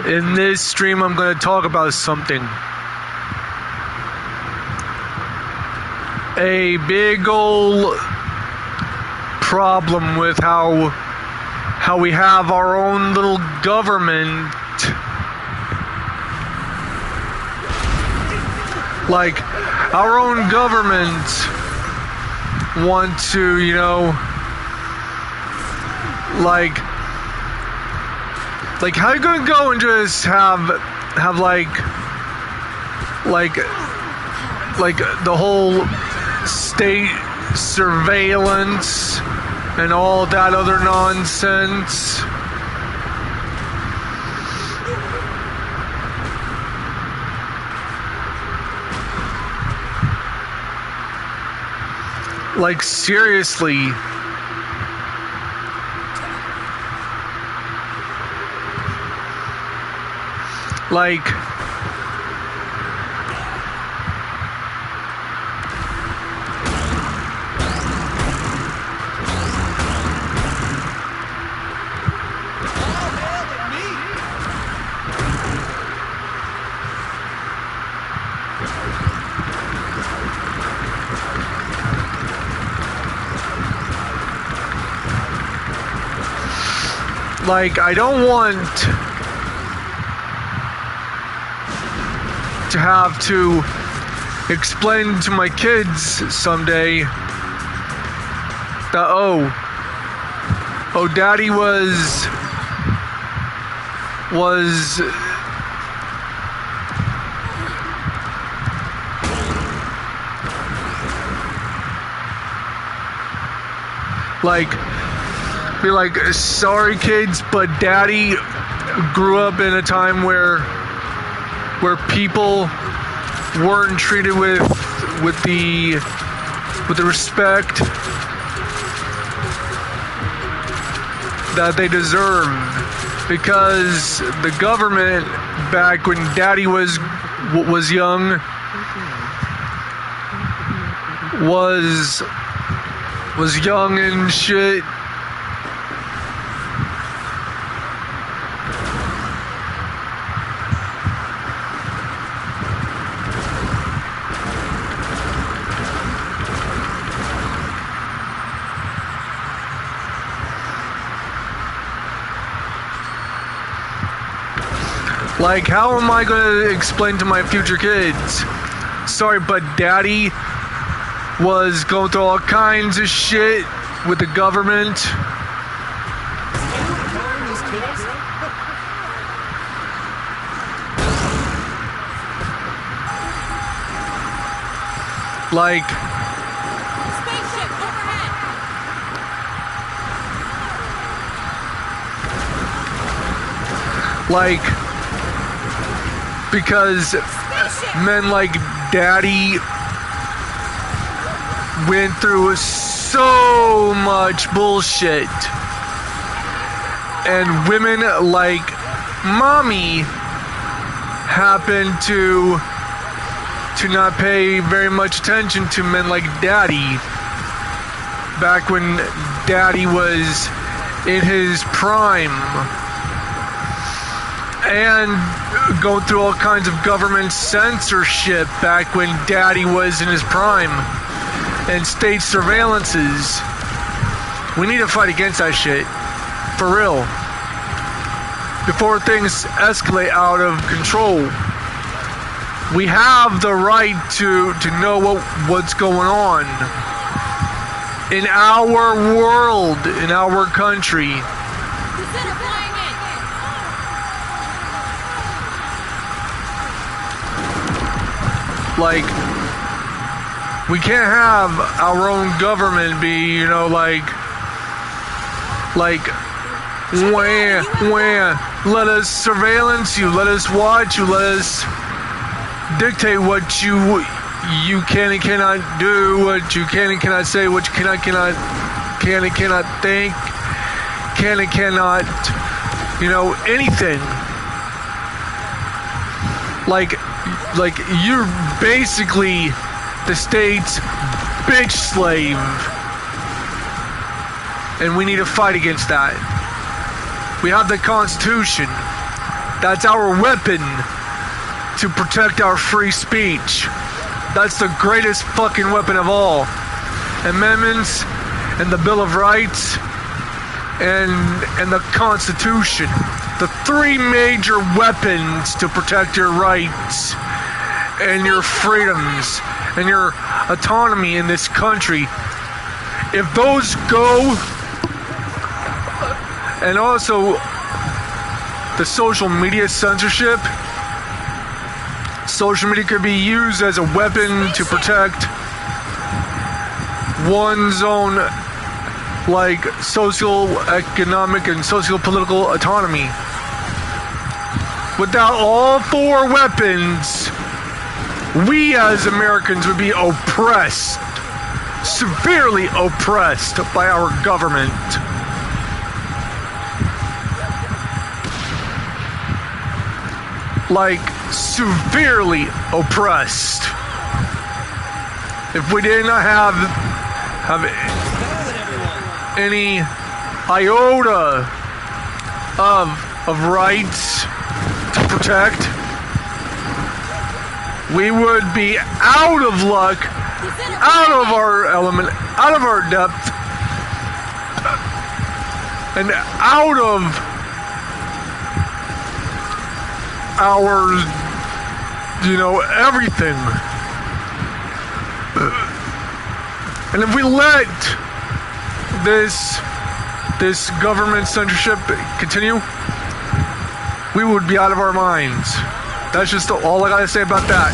In this stream, I'm going to talk about something. A big ol' problem with how we have our own little government. Like, our own government want to, you know, like how you gonna go and just have like the whole state surveillance and all that other nonsense? Like, seriously. Like, I don't want to have to explain to my kids someday that, oh, daddy was be like, sorry kids, but daddy grew up in a time where people weren't treated with the respect that they deserve, because the government back when daddy was young was young and shit. Like, how am I going to explain to my future kids? Sorry, but daddy was going through all kinds of shit with the government. Like, spaceship overhead. Like, because men like daddy went through so much bullshit, and women like mommy happen to not pay very much attention to men like daddy back when daddy was in his prime, and going through all kinds of government censorship back when daddy was in his prime, and state surveillances. We need to fight against that shit, for real, before things escalate out of control. We have the right to know what's going on in our world, in our country. Consider flying in. Like, we can't have our own government be, you know, like, let us surveillance you, let us watch you, let us dictate what you can and cannot do, what you can and cannot say, what you can and cannot think, can and cannot, you know, anything. Like you're basically the state's bitch slave, and we need to fight against that. We have the Constitution. That's our weapon to protect our free speech. That's the greatest fucking weapon of all. Amendments and the Bill of Rights and the Constitution. The three major weapons to protect your rights and your freedoms and your autonomy in this country. If those go, and also the social media censorship, social media could be used as a weapon to protect one's own, like, socio-economic and socio-political autonomy. Without all four weapons, we as Americans would be oppressed, severely oppressed by our government. Like, severely oppressed. If we did not have any iota of rights to protect, we would be out of luck, out of our element, out of our depth, and out of our, everything. And if we let this government censorship continue, we would be out of our minds. That's just all I gotta say about that.